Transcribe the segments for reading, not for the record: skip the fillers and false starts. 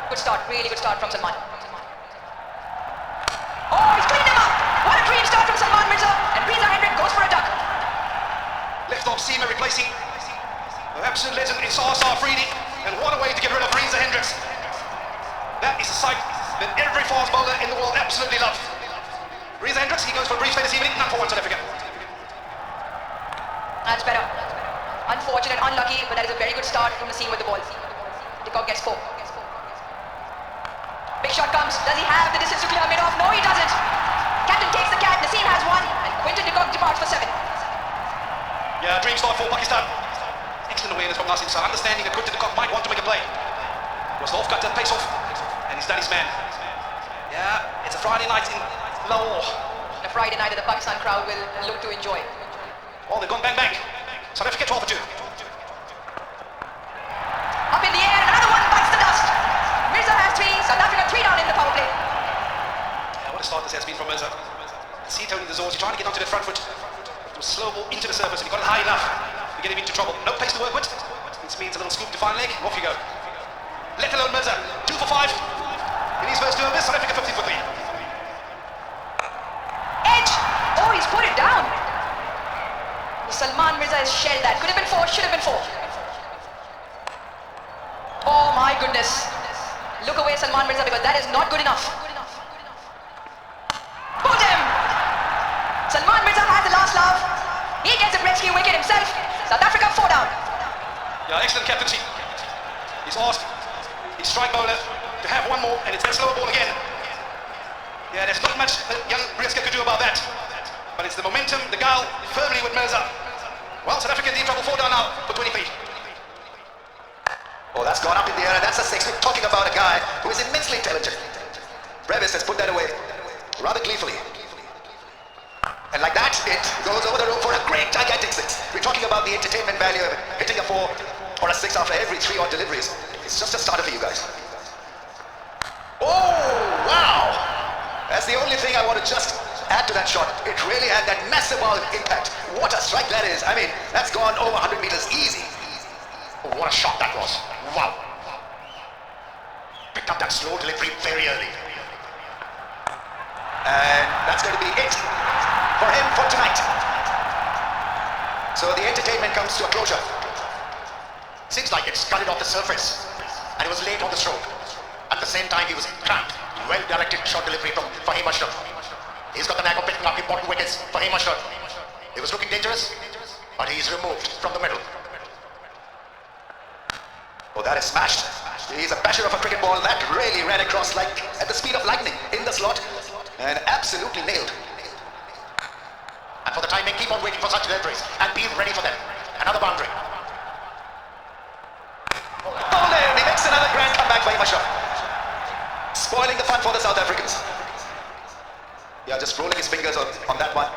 Good start, really good start from Salman. Oh, he's cleaned him up! What a clean start from Salman Mirza, and Riza Hendrik goes for a duck. Left off seamer replacing the absolute legend in Sar Afridi, and what a way to get rid of Riza Hendricks. That is a sight that every fast bowler in the world absolutely loves. Riza Hendricks, he goes for a brief play this evening, none for one South Africa. That's better. Unfortunate, unlucky, but that is a very good start from Naseem with the ball. De Kock gets 4. Big shot comes. Does he have the distance to clear mid-off? No, he doesn't. Captain takes the cat. Naseem has 1, and Quinton de Kock departs for 7. Yeah, dream start for Pakistan. Excellent awareness from Naseem Sir, understanding that Quinton de Kock might want to make a play. Was the off-cut that pace off, and he's done his man. Yeah, it's a Friday night in Lahore. A Friday night that the Pakistan crowd will look to enjoy. Oh, they've gone bang bang. South Africa 12 for 2. Up in the air, another one bites the dust. Mirza has 3, South Africa 3 down in the power play. Yeah, what a start this has been from Mirza. See Tony the Zords, you're trying to get onto the front foot. It was slow ball into the surface, and you got it high enough to get him into trouble. No pace to work with. This means a little scoop to final leg, off you go. Let alone Mirza, 2 for 5. In his first 2 overs, South Africa 50 for 3. Edge! Oh, he's put it down. Salman Mirza has shelled that. Could have been 4, should have been 4. Oh my goodness. Look away, Salman Mirza, because that is not good enough. Put him! Salman Mirza has the last laugh. He gets a rescue wicket himself. South Africa 4 down. Yeah, excellent captaincy. He's asked his strike bowler to have 1 more, and it's that slower ball again. Yeah, there's not much that young Brisker could do about that. But it's the momentum, the guile, firmly with Mirza. Well, South Africa in deep trouble, 4 down now for 23. Oh, that's gone up in the air, and that's a 6. We're talking about a guy who is immensely intelligent. Brevis has put that away rather gleefully. And like that, it goes over the rope for a great, gigantic 6. We're talking about the entertainment value of hitting a 4 or a 6 after every 3 odd deliveries. It's just a starter for you guys. Oh, wow! That's the only thing I want to just add to that shot. It really had that massive impact. What a strike that is. I mean, that's gone over 100 meters easy. Oh, what a shot that was. Wow. Picked up that slow delivery very early. And that's going to be it for him for tonight. So the entertainment comes to a closure. Seems like it's cut it off the surface. And it was late on the stroke. At the same time, he was cramped. Well-directed shot delivery from Fahim Ashraf. He's got the knack of picking up important wickets for Fahim Ashraf. He was looking dangerous, but he's removed from the middle. Oh, that is smashed. He's a basher of a cricket ball that really ran across like at the speed of lightning in the slot and absolutely nailed. And for the time being, keep on waiting for such deliveries and be ready for them. Another boundary. Bowled in. He makes another grand comeback by Ashraf. Spoiling the fun for the South Africans. Yeah, just rolling his fingers on that one.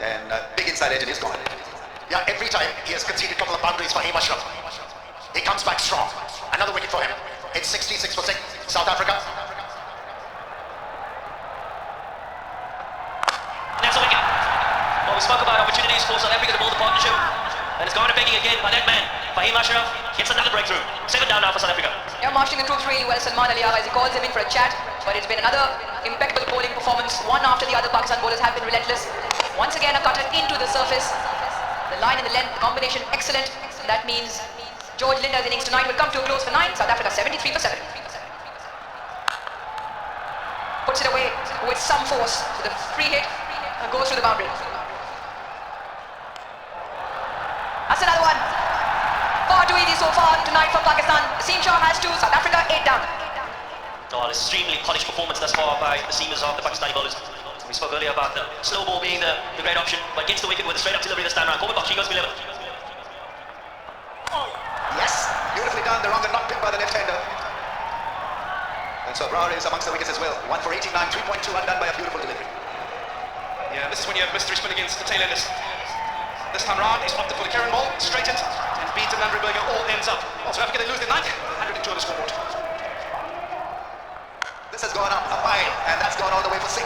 And big inside edge and he's gone. Yeah, every time he has conceded a couple of boundaries for Fahim Ashraf. He comes back strong. Another wicket for him. It's 66 for 6. South Africa. And that's a wicket. Well, we spoke about opportunities for South Africa to build a partnership. And it's gone to begging again by that man. Fahim Ashraf gets another breakthrough. 7 down now for South Africa. They're marshalling the troops really well. Salman Ali Agha, as he calls him in for a chat. But it's been another impeccable bowling performance. One after the other. Pakistan bowlers have been relentless. Once again, a cutter into the surface. The line and the length, the combination excellent. And that means George Linda's innings tonight will come to a close for 9. South Africa 73 for 7. Puts it away with some force. So the free hit goes through the boundary. That's another one. Far too easy so far tonight for Pakistan. Naseem Shah has 2. South Africa 8 down. Oh, an extremely polished performance thus far by the seamers of the Pakistani bowlers. We spoke earlier about the slow ball being the great option, but gets the wicket with a straight up delivery this time around. Corbett Box, he goes for 11. Yes, beautifully done. The wrong and not picked by the left-hander. And so Brower is amongst the wickets as well. 1 for 89, 3.2 undone by a beautiful delivery. Yeah, this is when you have mystery spin against the tail-enders. This time round, he's opted for the Karen ball, straightened, and beaten Landry-Berger all ends up. Well, South Africa, they lose their 9th, 102 on the scoreboard. This has gone up a mile, and that's gone all the way for 6.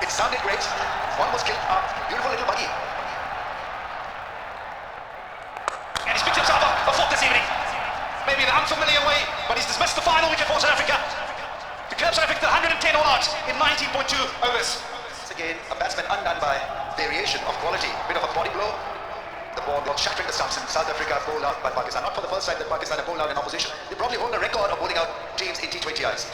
It sounded great. Almost killed a beautiful little buggy. And he's picked himself up a 4th this evening. Maybe in an unfamiliar way, but he's dismissed the final wicket for South Africa. Curb South Africa 110 all out in 19.2 overs. Once again, a batsman undone by variation of quality. Bit of a body blow. The ball got shattering the stumps, and South Africa bowled out by Pakistan. Not for the first time that Pakistan have bowled out in opposition. They probably hold a record of bowling out teams in T20Is.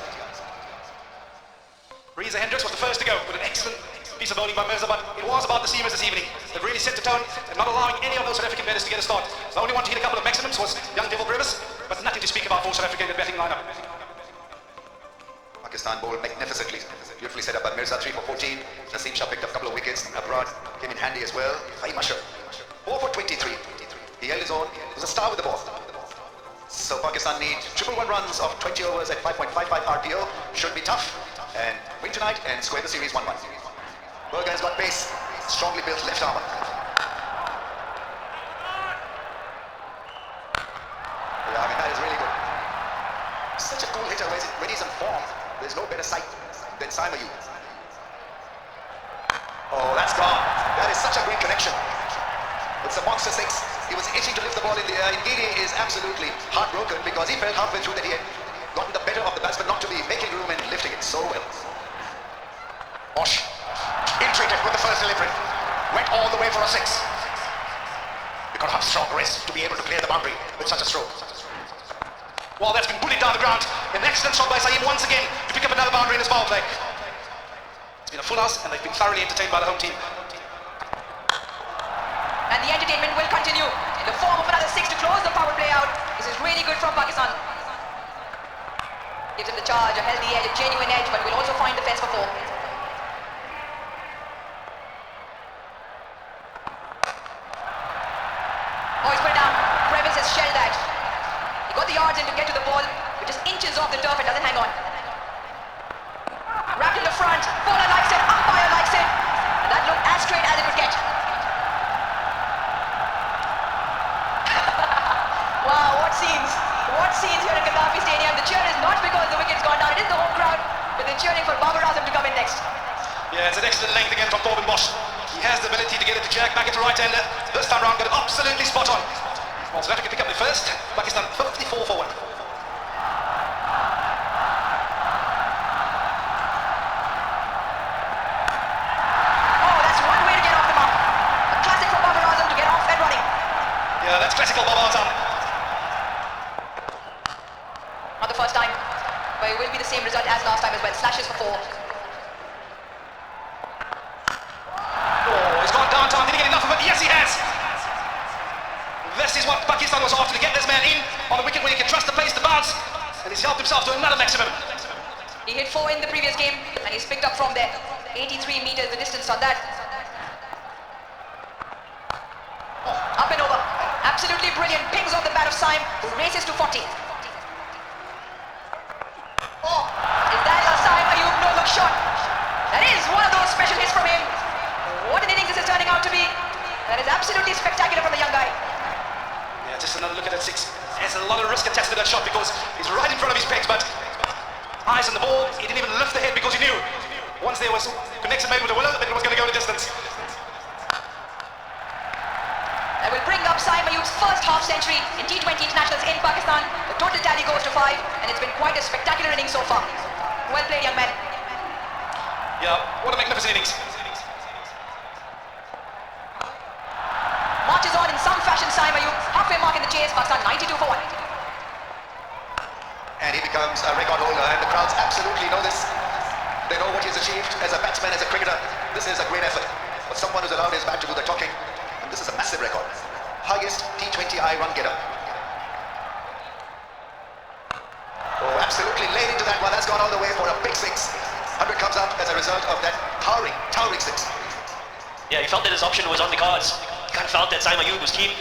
Reza Hendricks was the first to go with an excellent piece of bowling by Mirza, but it was about the seamers this evening. They've really set the tone and not allowing any of those South African batters to get a start. The only one to hit a couple of maximums was young Devil Brevis, but nothing to speak about for South Africa in the batting lineup. Pakistan bowled magnificently. Beautifully set up by Mirza, 3 for 14. Naseem Shah picked up a couple of wickets. Abroad came in handy as well. Fahim Ashraf, 4 for 23. He held his own. He was a star with the ball. So Pakistan need 111 runs of 20 overs at 5.55 RPO. Should be tough. And win tonight and square the series 1-1. Berger has got pace. Strongly built left armour. Yeah, I mean, that is really good. Such a cool hitter when he's in form. There's no better sight than Saim Ayub. Oh, that's gone. That is such a great connection. It's a monster six. He was itching to lift the ball in the air. Indeed, he is absolutely heartbroken because he felt halfway through that he had gotten the better of the batsman, not to be making room and lifting it so well. Osh, intrigued with the first delivery. Went all the way for a six. You've got to have strong wrist to be able to clear the boundary with such a stroke. Well, that's been bullied down the ground. An excellent shot by Saeed once again to pick up another boundary in his power play. It's been a full house and they've been thoroughly entertained by the home team. And the entertainment will continue in the form of another six to close the power play out. This is really good from Pakistan. Gives him the charge, a healthy edge, a genuine edge, but will also find the fence for four. Oh, he's put it down. Brevis has shelled that. He got the yards in to get to the ball, but just inches off the turf and doesn't hang on. Wrapped in the front, bowler likes it, umpire likes it. And that looked as straight as it would get. Wow, what scenes. What scenes here at Gaddafi Stadium. The cheer is not because the wicket's gone down, it is the home crowd, but they're cheering for Babar Azam to come in next. Yeah, it's an excellent length again from Corbin Bosch. He has the ability to get it to Jack back into right-hander. This time round got it absolutely spot on. Well, South Africa pick up the first. Pakistan 54 for 1. Oh, that's one way to get off the mark. A classic for Babar Azam to get off and running. Yeah, that's classical Babar Azam. Not the first time, but it will be the same result as last time as well. Slashes for four. Oh, he's gone downtown. Did he get enough of it? Yes, he has. This is what Pakistan was after, to get this man in on the wicket where he can trust the pace to bounce. And he's helped himself to another maximum. He hit four in the previous game, and he's picked up from there. 83 meters the distance on that. Oh, up and over. Absolutely brilliant. Pings off the bat of Saim, who races to 40. Oh, is that a Saim Ayub no-look shot? That is one of those special hits from him. What an innings this is turning out to be. That is absolutely spectacular from the young guy. Yeah, just another look at that six. There's a lot of risk attached to that shot because he's right in front of his pegs, but eyes on the ball. He didn't even lift the head because he knew once there was connection made with the willow that it was going to go the distance. That will bring up Saim Ayub's first half century in T20 internationals in Pakistan. The total tally goes to 5, and it's been quite a spectacular innings so far. Well played, young man. Yeah, what a magnificent innings. Marches on in some fashion, Saim Ayub. Halfway mark in the chase, Pakistan 92 for 1. And he becomes a record holder, and the crowds absolutely know this. They know what he's achieved as a batsman, as a cricketer. This is a great effort. But someone who's allowed his bat to do the talking, and this is a massive record. Highest T20I run getter. Oh, absolutely laid into that one. That's gone all the way for a big six. 100 comes up as a result of that towering six. Yeah, he felt that his option was on the cards. He kind of felt that Saim Ayub was keen,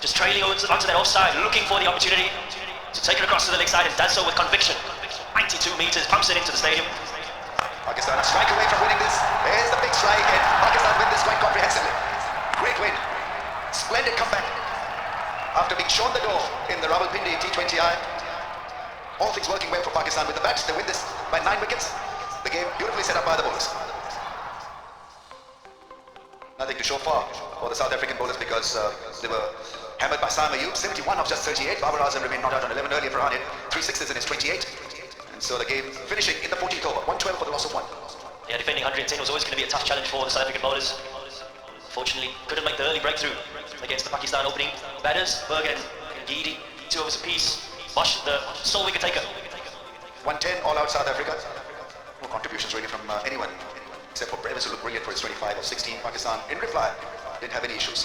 just trailing onto that offside, looking for the opportunity to take it across to the leg side, and does so with conviction. 92 meters, pumps it into the stadium. Pakistan a strike away from winning this. There's the big strike, and Pakistan win this quite comprehensively. Great win. Splendid comeback. After being shown the door in the Rawalpindi T20I, all things working well for Pakistan with the bats. They win this by 9 wickets. The game beautifully set up by the bowlers. Nothing to show for the South African bowlers because they were hammered by Saim Ayub. 71 of just 38. Babar Azam remained not out on 11 earlier. Farhan hit 3 sixes in his 28. And So the game finishing in the 14th over, 112 for the loss of 1. Yeah, defending 110 was always going to be a tough challenge for the South African bowlers. Fortunately, couldn't make the early breakthrough against the Pakistan opening batters. Berg and Gidi, 2 overs apiece. Bosch, the sole wicket taker. 110 all out South Africa. No contributions really from anyone except for Brevis, who looked brilliant for his 25 of 16. Pakistan in reply didn't have any issues.